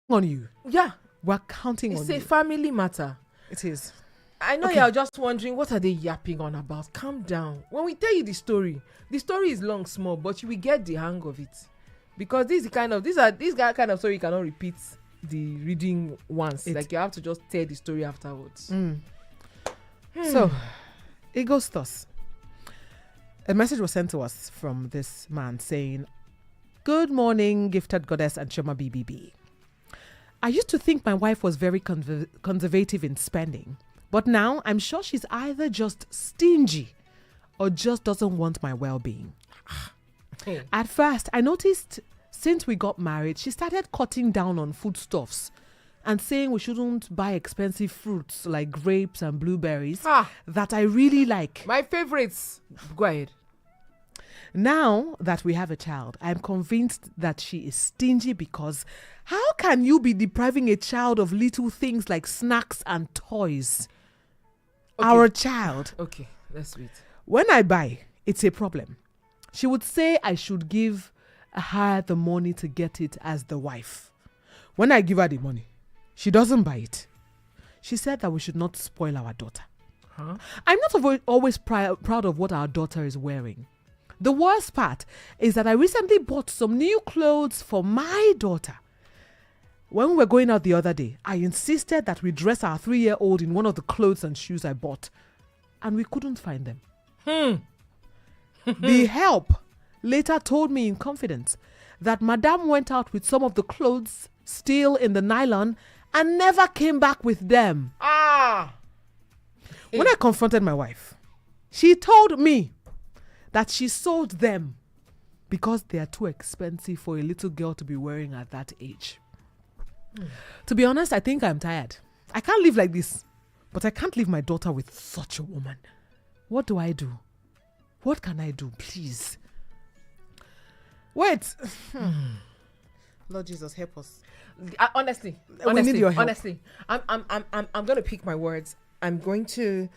on you. Yeah. We're counting on It's you. a family matter. It is. I know you're just wondering, what are they yapping on about? Calm down. When we tell you the story is long, small, but you will get the hang of it. Because this kind of story you cannot repeat the reading once. Like you have to just tell the story afterwards. So, it goes thus. A message was sent to us from this man saying, "Good morning, gifted goddess and Choma BBB. I used to think my wife was very conservative in spending, but now I'm sure she's either just stingy or just doesn't want my well-being. At first, I noticed since we got married, she started cutting down on foodstuffs and saying we shouldn't buy expensive fruits like grapes and blueberries that I really like. My favorites. Go ahead. Now that we have a child, I'm convinced that she is stingy because how can you be depriving a child of little things like snacks and toys? Okay. Our child. Okay, let's wait. When I buy, it's a problem. She would say I should give her the money to get it as the wife. When I give her the money, she doesn't buy it. She said that we should not spoil our daughter. I'm not always proud of what our daughter is wearing. The worst part is that I recently bought some new clothes for my daughter. When we were going out the other day, I insisted that we dress our 3-year-old in one of the clothes and shoes I bought, and we couldn't find them. The help later told me in confidence that Madame went out with some of the clothes still in the nylon and never came back with them. When I confronted my wife, she told me that she sold them because they are too expensive for a little girl to be wearing at that age. To be honest, I think I'm tired. I can't live like this, but I can't leave my daughter with such a woman. What do I do? What can I do, please? Wait. Lord Jesus, help us. Honestly, we need your help. Honestly, I'm going to pick my words. I'm going to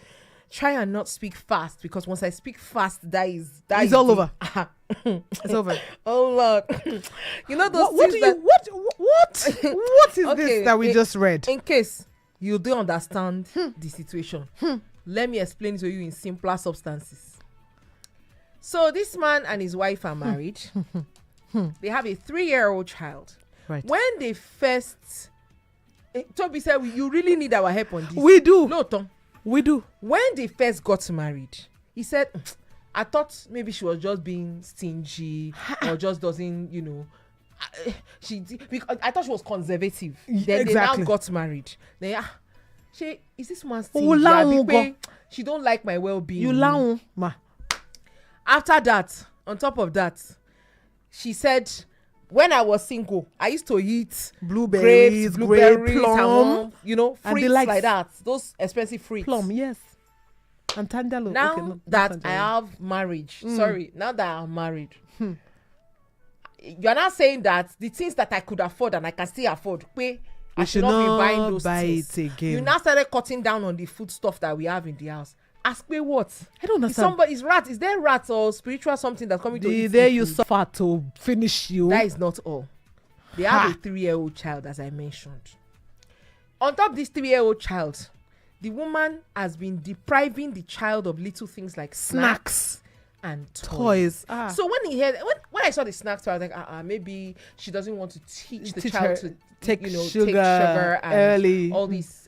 try and not speak fast, because once I speak fast, that is it's all over. It's over. Oh Lord. You know those what is Okay, this that we just read? In case you don't understand the situation, let me explain to you in simpler substances. So this man and his wife are married. They have a 3-year-old child. Right. When they first Toby said, you really need our help on this. We do. No, Tom. We do. When they first got married, he said, I thought maybe she was just being stingy or just doesn't, because I thought she was conservative. Then they now got married. Then, is this one stingy? She don't like my well-being. You lau, ma. After that, on top of that, she said, when I was single, I used to eat blueberries, plum, fruits like that. Those expensive fruits. Plum, yes. And tandalo. Now that I have marriage, now that I'm married, you're not saying that the things that I could afford and I can still afford, I should not be buying those things. It again. You now started cutting down on the food stuff that we have in the house. Ask me what? I don't understand. Is there rats or spiritual something that's coming to eat there you suffer to finish you? That is not all. They have a 3-year-old child, as I mentioned. On top of this 3-year-old child, the woman has been depriving the child of little things like snacks and toys. So when I saw the snacks, I was like, maybe she doesn't want to teach the child to take sugar and early. All these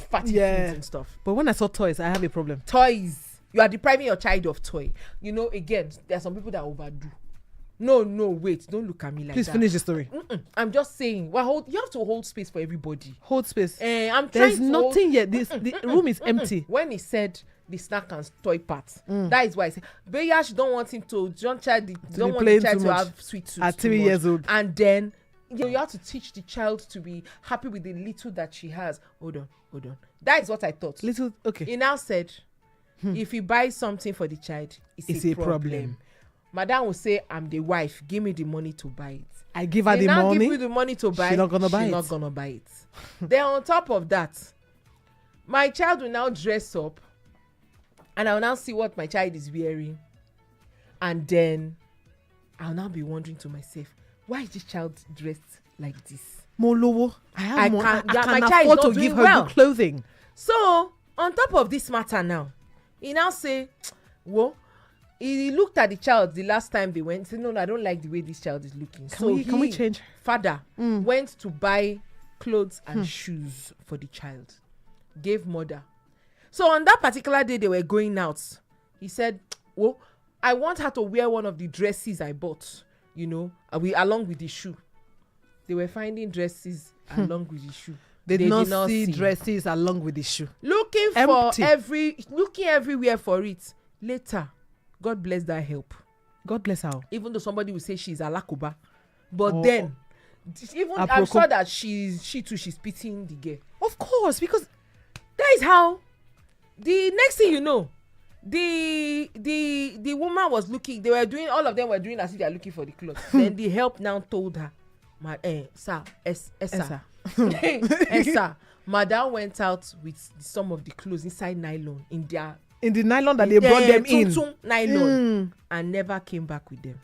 fatty foods and stuff. But when I saw toys, I have a problem. Toys. You are depriving your child of toy. Again, there are some people that overdo. No, wait. Don't look at me like Please that. Please finish the story. I'm just saying. Well, you have to hold space for everybody. Hold space. There's nothing yet. The room is empty. When he said the snack and toy part, that is why I said, Beya, she don't want him to. Don't want the child to have sweet tooth at 3 years old. And then you have to teach the child to be happy with the little that she has. Hold on. That is what I thought. Little, okay. He now said, if you buy something for the child, it's a problem. Madam will say, I'm the wife. Give me the money to buy it. I give her the money. Give you the money to buy it. She's not gonna buy it. Then on top of that, my child will now dress up, and I will now see what my child is wearing, and then I'll now be wondering to myself, why is this child dressed like this? Molowo, I can my child is afford not to give doing her well. good clothing. So on top of this matter now, he now say, whoa, he looked at the child the last time they went. He said, no, I don't like the way this child is looking. Can we change? Father went to buy clothes and shoes for the child. Gave mother. So on that particular day they were going out. He said, well, I want her to wear one of the dresses I bought, along with the shoe. They were finding dresses along with the shoe. They did not see dresses along with the shoe. Looking everywhere for it. Later, God bless that help. God bless her. Even though somebody will say she's alakuba, but then even I'm sure that she too she's pitying the girl. Of course, because that is how. The next thing you know, the woman was looking. They were doing, all of them were doing as if they are looking for the clothes. Then the help now told her, sir, Esa. Esa, madam went out with some of the clothes inside nylon in the nylon that they brought them in nylon and never came back with them.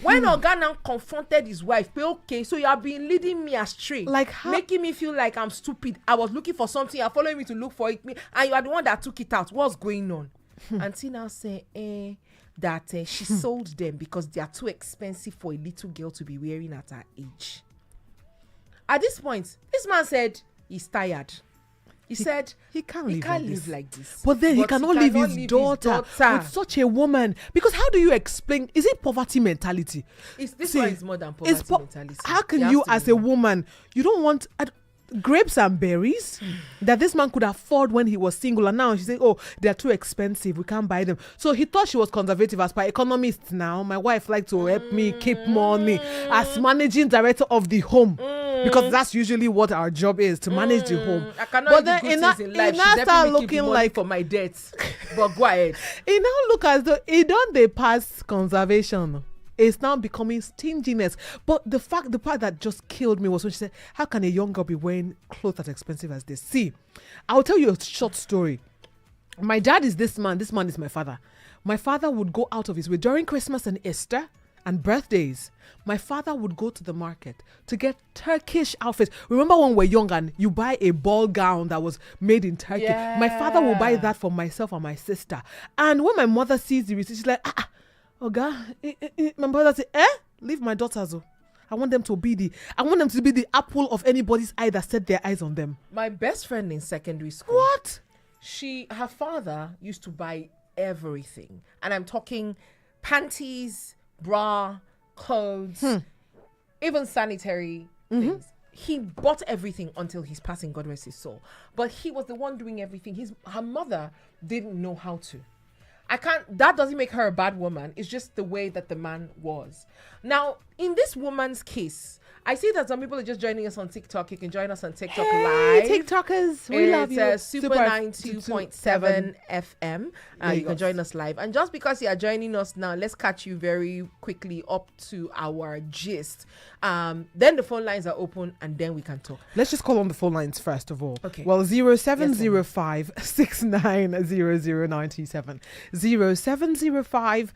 When Oga now confronted his wife, okay, so you have been leading me astray, like how? Making me feel like I'm stupid. I was looking for something, you're following me to look for it, and you are the one that took it out. What's going on? Auntie now say that she sold them because they are too expensive for a little girl to be wearing at her age. At this point, this man said he's tired. He said he can't live like this. But then he cannot leave his daughter with such a woman. Because how do you explain? Is it poverty mentality? This one is more than poverty mentality. How can you, as a woman, you don't want grapes and berries that this man could afford when he was single, and now she said, oh, they're too expensive, we can't buy them. So he thought she was conservative. As per economists now, my wife likes to help me keep money as managing director of the home. Because that's usually what our job is, to manage the home. I cannot but then in that start looking like for my debts. But go ahead. It now look as though it don't they pass conservation. It's now becoming stinginess. But the part that just killed me was when she said, how can a young girl be wearing clothes as expensive as this? See, I'll tell you a short story. My dad is this man. This man is my father. My father would go out of his way during Christmas and Easter and birthdays. My father would go to the market to get Turkish outfits. Remember when we were young and you buy a ball gown that was made in Turkey? Yeah. My father will buy that for myself and my sister. And when my mother sees the receipt, she's like, Oga, my brother said, leave my daughters. I want them to be the apple of anybody's eye that set their eyes on them. My best friend in secondary school. What? Her father used to buy everything. And I'm talking panties, bra, clothes, even sanitary things. He bought everything until his passing, God rest his soul. But he was the one doing everything. Her mother didn't know how to. That doesn't make her a bad woman. It's just the way that the man was. Now, in this woman's case, I see that some people are just joining us on TikTok. You can join us on TikTok live. TikTokers, we love you. It's Super 92.7 FM. You can join us live. And just because you are joining us now, let's catch you very quickly up to our gist. Then the phone lines are open and then we can talk. Let's just call on the phone lines first of all. Okay. Well, 0705 690097. 0705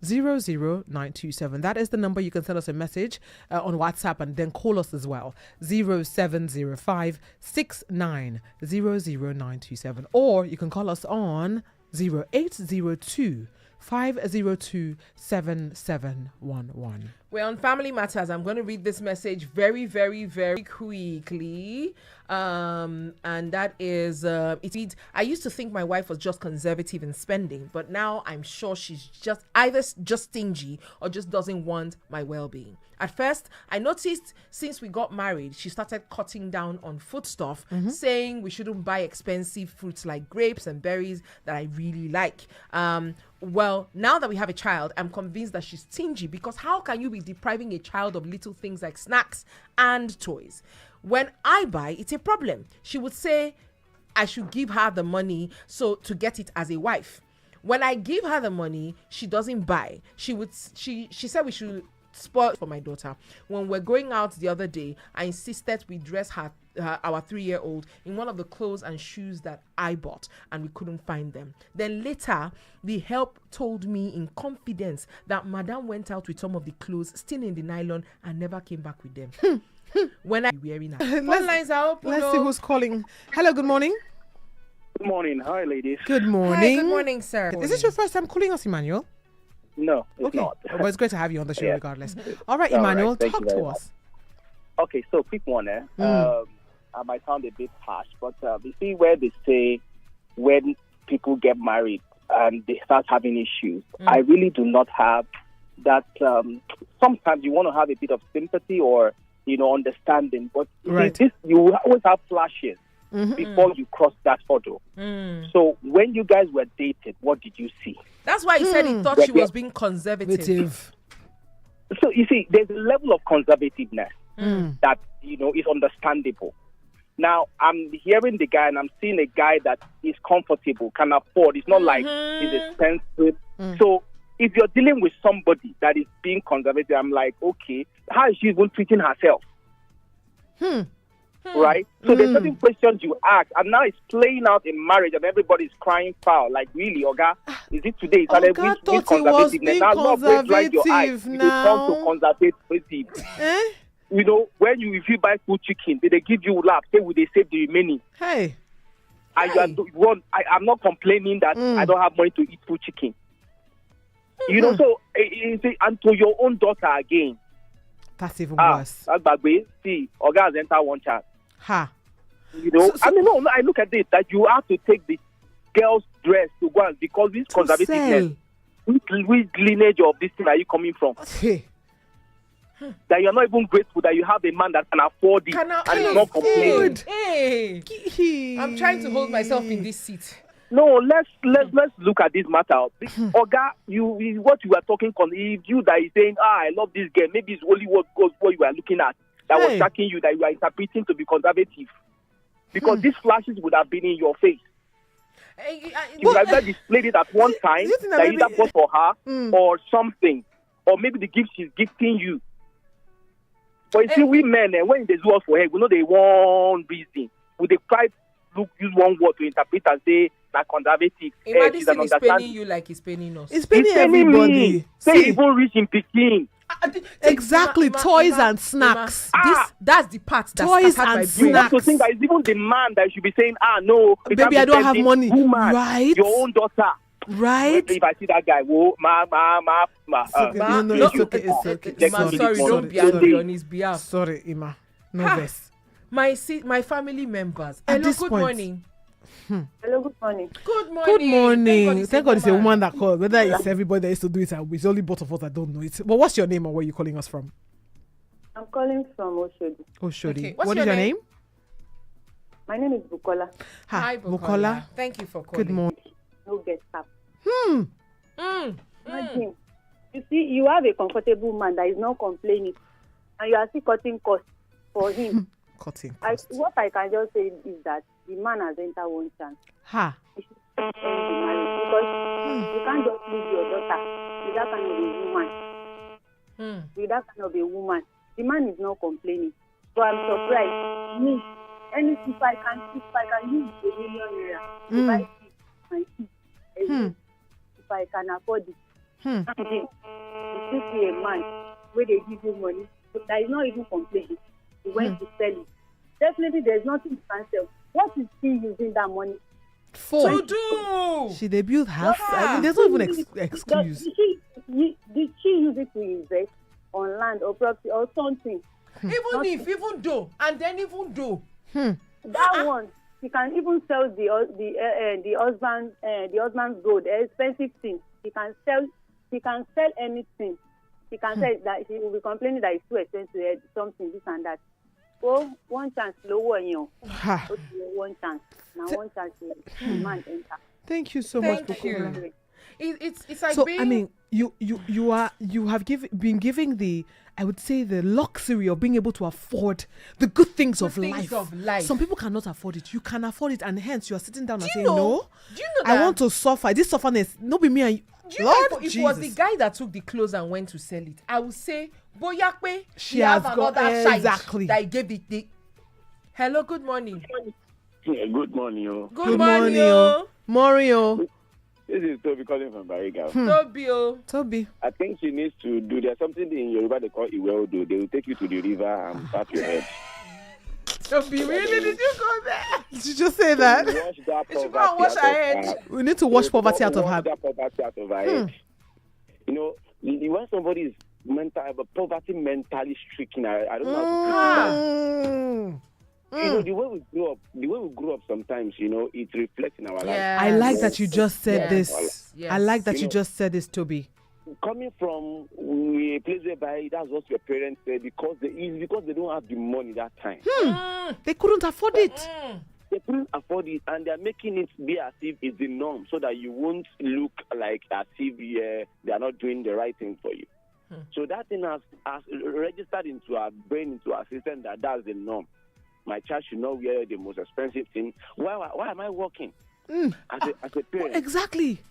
00927. That is the number. You can send us a message on WhatsApp and then call us as well. 0705 690097. Or you can call us on 0802 502 7711. We're on Family Matters. I'm going to read this message very, very, very quickly. And that is, it reads, I used to think my wife was just conservative in spending, but now I'm sure she's just either just stingy or just doesn't want my well-being. At first, I noticed since we got married, she started cutting down on foodstuff, saying we shouldn't buy expensive fruits like grapes and berries that I really like. Well, now that we have a child, I'm convinced that she's stingy, because how can you be depriving a child of little things like snacks and toys? When I buy, it's a problem. She would say I should give her the money to get it as a wife. When I give her the money, she doesn't buy. She said we should spoiled for my daughter. When we're going out the other day, I insisted we dress our 3-year-old in one of the clothes and shoes that I bought, and we couldn't find them. Then later, the help told me in confidence that Madam went out with some of the clothes still in the nylon and never came back with them. When I wearing her. Phone lines are open. Let's see who's calling. Hello, good morning. Good morning. Hi, ladies. Good morning. Hi, good morning, sir. Is this your first time calling us, Emmanuel? No, it's Okay. not. But it's great to have you on the show regardless. All right, All right, Emmanuel, thank talk you very to much. us. Okay, so quick one. I might sound a bit harsh, but you see where they say when people get married and they start having issues, I really do not have that. Sometimes you want to have a bit of sympathy or, understanding, but Right. you always have flashes before you cross that hurdle. So when you guys were dated, what did you see? That's why he said he thought she was being conservative. So you see, there's a level of conservativeness that is understandable. Now I'm hearing the guy and I'm seeing a guy that is comfortable, can afford. It's not like he's expensive. So if you're dealing with somebody that is being conservative, I'm like, okay, how is she even treating herself? Right? So there's certain questions you ask, and now it's playing out in marriage, and everybody's crying foul. Like, really, Oga? Is it today? It's Oga thought he was being Now, not going to blind your eyes. conservative You now. come to conservative. When you if you buy full chicken, they give you lap. Say, will they save the remaining? Hey. And I'm not complaining that I don't have money to eat full chicken. So and to your own daughter again. That's even worse. That's bad way. See, Oga has entered one chance. Ha. I look at it that you have to take the girl's dress to go and because this conservativeness, which lineage of this thing are you coming from? Hey. That you're not even grateful that you have a man that can afford it and is not complaining. Hey, I'm trying to hold myself in this seat. No, let's look at this matter. Oga, what you are talking on, if you that is saying, I love this girl, maybe it's only what you are looking at that was shocking you, that you are interpreting to be conservative. Because these flashes would have been in your face. You would have either displayed it at one time that either was for her or something, or maybe the gift she's gifting you. But you see, we men, when they do us for her, we know they want reason. Would they try to use one word to interpret and say that conservative? Imagine he's paying you like he's paying us. It's paying everybody. Me. Say even rich in Peking. Exactly, toys and snacks. That's the part that's Toys my and brain. You have to think that it's even the man that should be saying, no, baby, I don't have money. Woman, Right? Your own daughter. Right? If I see that guy, It's okay. Sorry, don't be angry on his behalf. Sorry, Ima. No verse. My family members. At Hello, this good point. morning. Hello, good morning. Good morning. Good morning. Thank God it's a woman. woman that called. Whether it's everybody that used to do it, it's only both of us that don't know it. But what's your name or where are you calling us from? I'm calling from Oshodi. Oh, Shodi. Okay, what's What is your your name? name? My name is Bukola. Hi, Bukola. Bukola. Thank you for calling. Good morning. No get up. Mm. You see, you have a comfortable man that is not complaining, and you are still cutting costs for him. Cutting. What I can just say is that the man has entered one chance. Ha. He should end the marriage because you can't just leave your daughter with that kind of a woman. With that kind of a woman, the man is not complaining. So I'm surprised. Me, if I can use the $1 million to buy my kids, if I can afford it. You still see a man where they give you money, but that is not even complaining. He went to sell it. Definitely, there's nothing to cancel. What is she using that money For to do? she debuted house. I mean, there's not even excuse. Did she use it to invest on land or property or something? Even though, That one, she can even sell the husband's gold, expensive thing. She can sell anything. She can say that she will be complaining that it's too expensive, something, this and that. Oh, one chance, lower you. One chance. Now one chance, the man enter. Thank you so much, Thank you. Bukola. It's like So being, I mean, you have been giving the, I would say, the luxury of being able to afford the good things of life. Some people cannot afford it. You can afford it, and hence you are sitting down and saying, "No, do you know I that? want to suffer. This sufferness, no be me and you." Do you know if it was the guy that took the clothes and went to sell it, I would say, Boyakwe, She has have got another side exactly. that he gave it. Hello, good morning. Yeah, good morning, yo. Good morning, oh. Mario. This is Toby calling from Bariga. Toby. I think she needs to do. There's something in Yoruba they call Iweodo. They will take you to the river and pat your head. Toby, really? Did you go there? Did you just say that? Wash that You should go and wash her head. We need to wash poverty out of her. Wash that poverty out of her head. You know, when somebody is poverty mentally stricken, I don't know how to put it. You know, the way we grew up sometimes, you know, it reflects in our life. I like that you just said this. Yes. I like that you just said this, Toby. Coming from a place whereby that's what your parents say because they don't have the money that time. They couldn't afford it. They couldn't afford it, and they're making it be as if it's the norm, so that you won't look like as if they are not doing the right thing for you. So that thing has registered into our brain, into our system, that's the norm. My child should not wear the most expensive thing. Why am I working as a parent? Exactly.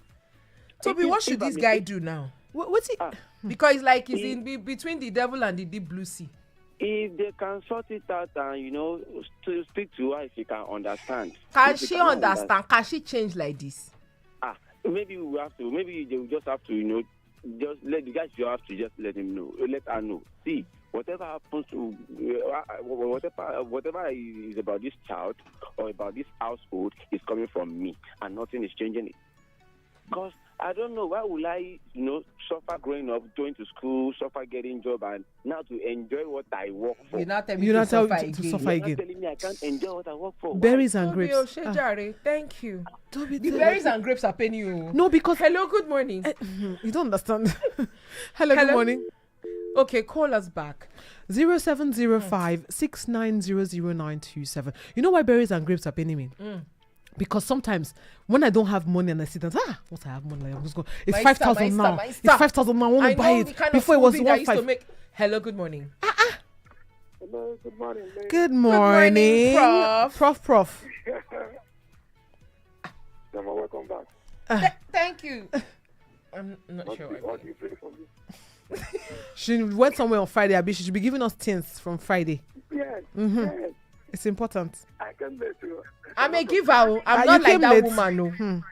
Toby, what should this guy do now? What's it? Because it's like he's in between the devil and the deep blue sea. If they can sort it out and, you know, to speak to her if she can understand. Can she understand? Can she change like this? Maybe we will have to. Maybe they will just have to, you know, just let the guys. You have to just let him know. Let her know. See, whatever happens to whatever is about this child or about this household is coming from me, and nothing is changing it. Because I don't know, why will I, you know, suffer growing up, going to school, suffer getting job, and now to enjoy what I work for. You're not telling me to suffer again. You're not telling me I can't enjoy what I work for. Berries and grapes. Thank you. Toby, The berries and grapes are paying you. No, because... Hello, good morning. You don't understand. Hello, good morning. Okay, call us back. 0705 69000927. You know why berries and grapes are paying me? Because sometimes when I don't have money and I sit down, once I have money, I'm just going. It's 5,000 now. It's 5,000 now. I want to buy it. Before it was 1,500. Hello, good morning. Hello, good morning. Good morning, Prof. Welcome back. Thank you. I'm not sure. What do you pray for me? She went somewhere on Friday. She should be giving us things from Friday. Yes. Yes. It's important. I can let you. I'm a giver. I'm not like that late. woman.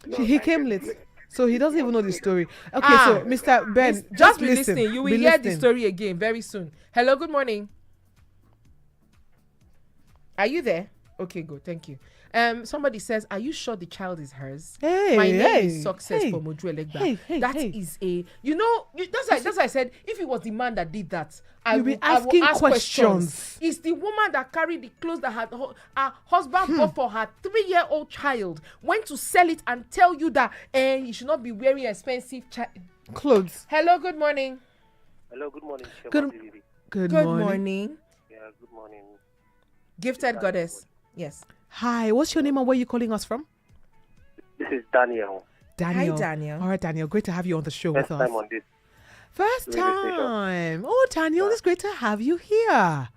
No. He came late. So he doesn't even know the story. Okay, so Mr. Ben, just be listening. You will hear the story again very soon. Hello, good morning. Are you there? Okay, good. Thank you. Somebody says, are you sure the child is hers? My name is Success for Moju Elegba. That is a, you know, that's why I said, if it was the man that did that, I would ask questions. It's the woman that carried the clothes that her husband bought for her 3-year-old child, went to sell it and tell you that you should not be wearing expensive clothes. Hello, good morning. Hello, good morning. Good morning. Yeah, good morning. Gifted goddess. Yes. Hi, what's your name and where are you calling us from? This is Daniel. Hi, Daniel. All right, Daniel. Great to have you on the show First with us. time on this. First time. Oh, Daniel, it's great to have you here. I've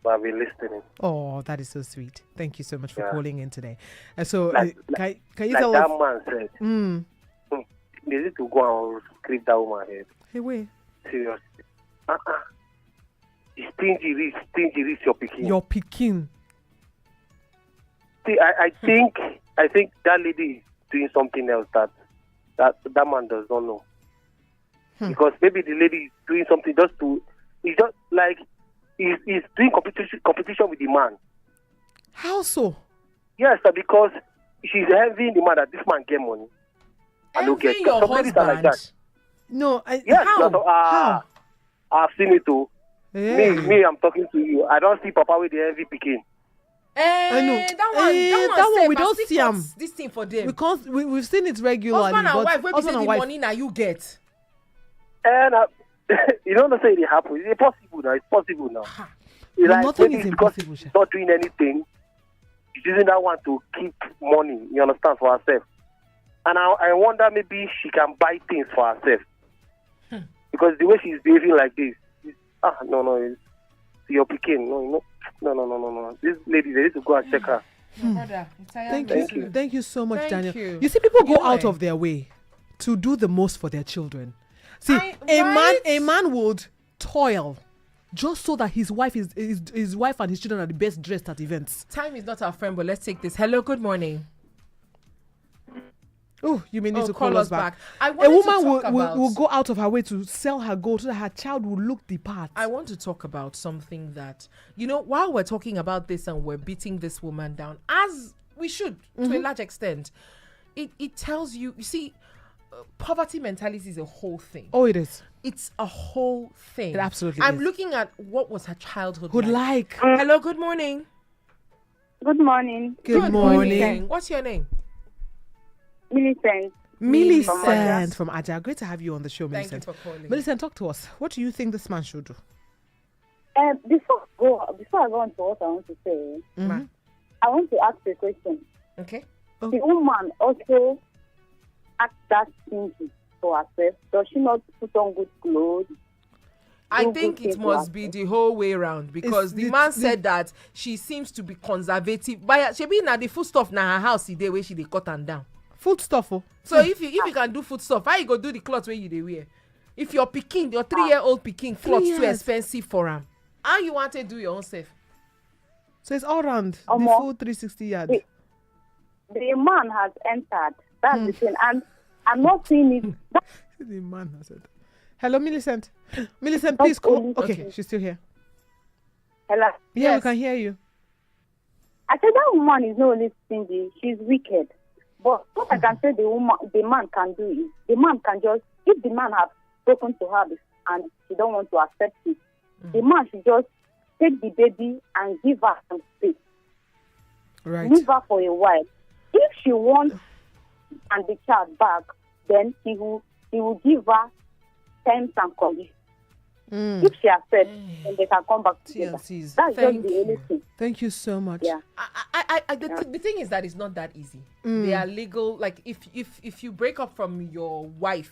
been listening. Oh, that is so sweet. Thank you so much for calling in today. So, can you like tell that us? man said, they need to go and scrape that woman head. Hey, wait. Seriously. Stingy reach your picking. Your picking. See, I think that lady is doing something else that man does not know. Because maybe the lady is doing something it's just like he's doing competition with the man. How so? Yes, sir, because she's envying the man that this man get money. Envying your husband? Like that. No, yes, how? How? I've seen it too. Yeah. Me, I'm talking to you. I don't see Papa with the envy picking. I know. That one we don't see him. This thing for them. Because we've seen it regularly. Husband and wife, where we say the money now you get. And you don't say it happens. It's possible now. It's possible now. Like, nothing is impossible. She's not doing anything. She's using that one to keep money. You understand, for herself. And I wonder maybe she can buy things for herself. Because the way she's behaving like this, no, you're picking. No. This lady, they need to go and check her. Brother, Thank you so much, Daniel. You. You see, people go out of their way to do the most for their children. See, right? a man would toil just so that his wife his wife and his children are the best dressed at events. Time is not our friend, but let's take this. Hello, good morning. Oh, you may need to call us back. A woman will go out of her way to sell her gold so that her child will look the part. I want to talk about something that, while we're talking about this and we're beating this woman down, as we should to a large extent, it tells you see, poverty mentality is a whole thing. Oh, it is. It's a whole thing. It absolutely I'm is. looking at what was her childhood like. Hello, good morning. Good morning. Good morning. What's your name? Millicent. From Aja. Great to have you on the show, Thank Millicent. you for calling. Millicent, talk to us. What do you think this man should do? Before I go on to what I want to say, I want to ask a question. Okay. Oh. The woman also acts that stingy for herself. Does she not put on good clothes? I think it must be the whole way around, because the man said that she seems to be conservative. But she be na the food stuff na her house the way she dey cut and down. Food stuff. Oh. So if you can do food stuff, how you go do the clothes where you dey wear? If your 3-year-old pikin clothes too expensive for him, how you want to do your own self? So it's all round the full 360 yards. The man has entered. That's the thing, and I'm not seeing it. The man has said. Hello, Millicent. Millicent, please call. Okay, she's still here. Hello. Yeah, we can hear you. I said that woman is not only stingy; she's wicked. But what I can say the man can do is, the man can just, if the man has spoken to her and she don't want to accept it, the man should just take the baby and give her some space. Right. Leave her for a while. If she wants and the child back, then he will give her terms and conditions. If she accepts, then they can come back together. TLCs. That's just the only thing. Thank you so much. Yeah. The thing is that it's not that easy. They are legal. Like if you break up from your wife,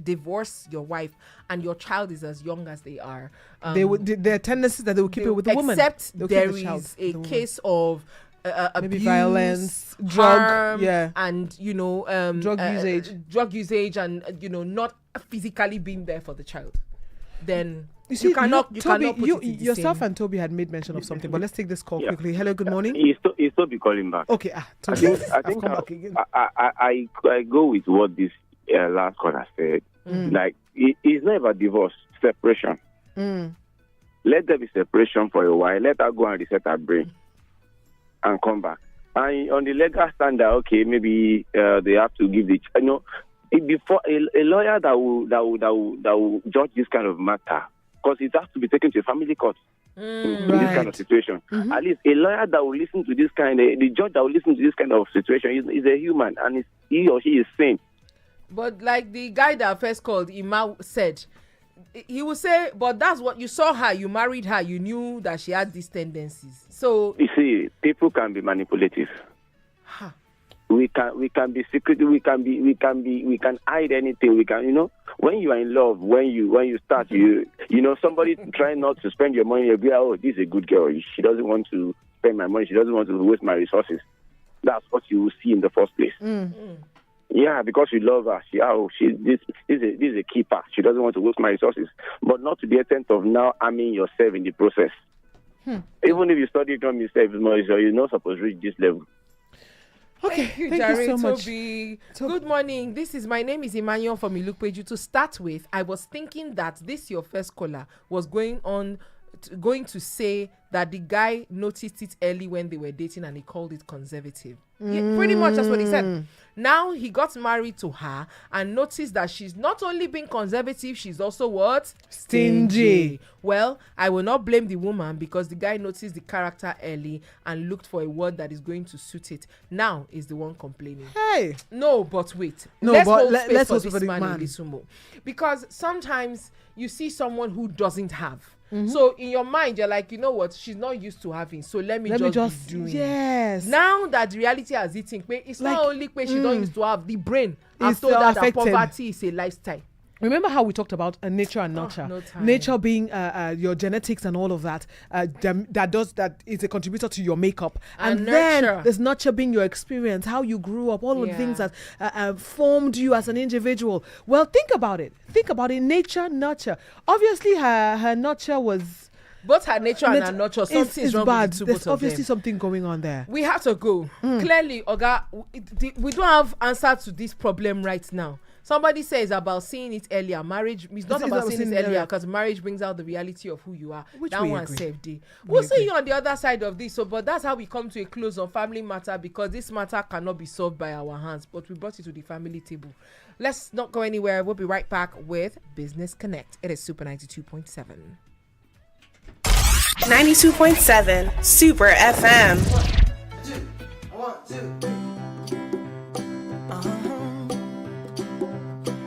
divorce your wife, and your child is as young as they are, their tendency that they will keep it with the woman. Except there is a case of maybe abuse, violence, harm, drug, and drug usage, and not physically being there for the child. Then you cannot put it in the yourself same. and Toby had made mention of something, but let's take this call quickly. Hello, good morning. He's still be calling back. Okay, Toby, I think come back again. I go with what this last caller said. Like, it's not about divorce, separation. Let there be separation for a while. Let her go and reset her brain and come back. And on the legal standard, okay, maybe they have to give the before a lawyer that will judge this kind of matter, because it has to be taken to a family court in this kind of situation. At least a lawyer that will listen to this the judge that will listen to this kind of situation is a human, and he or she is sane. But like the guy that first called, Ima said, he will say, but that's what you saw her, you married her, you knew that she had these tendencies. So you see, people can be manipulative. We can be secretive. We can hide anything. We can, when you are in love, when you start, somebody trying not to spend your money, you'll be, oh, this is a good girl. She doesn't want to spend my money. She doesn't want to waste my resources. That's what you will see in the first place. Yeah, because you love her. This is a keeper. She doesn't want to waste my resources, but not to the extent of now harming yourself in the process. Even if you study economics, you're not supposed to reach this level. Okay, thank you so much. Good morning. My name is Emmanuel from Ilukpeju. To start with, I was thinking that your first caller was going to say that the guy noticed it early when they were dating and he called it conservative. Yeah, pretty much that's what he said. Now he got married to her and noticed that she's not only being conservative, she's also what? Stingy. Well, I will not blame the woman because the guy noticed the character early and looked for a word that is going to suit it. Now is the one complaining. Hey. No, but wait. Let's hold hold space for this man a little more. Because sometimes you see someone who doesn't have. So in your mind, you're like, you know what? She's not used to having. So let me just be doing. Yes. Now that the reality has eaten, it's not only she don't used to have. The brain has It's told her that affected. poverty is a lifestyle. Remember how we talked about nature and nurture? no time. Nature being your genetics and all of that. That is a contributor to your makeup. And then nurture. there's nurture being your experience, how you grew up, all of the things Yeah. that formed you as an individual. Well, think about it. Nature, nurture. Obviously, her nurture was Both her nature and her nurture, something is wrong bad. with the two, There's both of obviously them. something going on there. We have to go. Clearly, Oga, we don't have answer to this problem right now. Somebody says about seeing it earlier. Marriage is not about seeing it earlier because marriage brings out the reality of who you are. Which that we one agree. saved day. We'll see you on the other side of this. So, but that's how we come to a close on family matter, because this matter cannot be solved by our hands. But we brought it to the family table. Let's not go anywhere. We'll be right back with Business Connect. It is Super 92.7. 92.7 Super FM. One, two.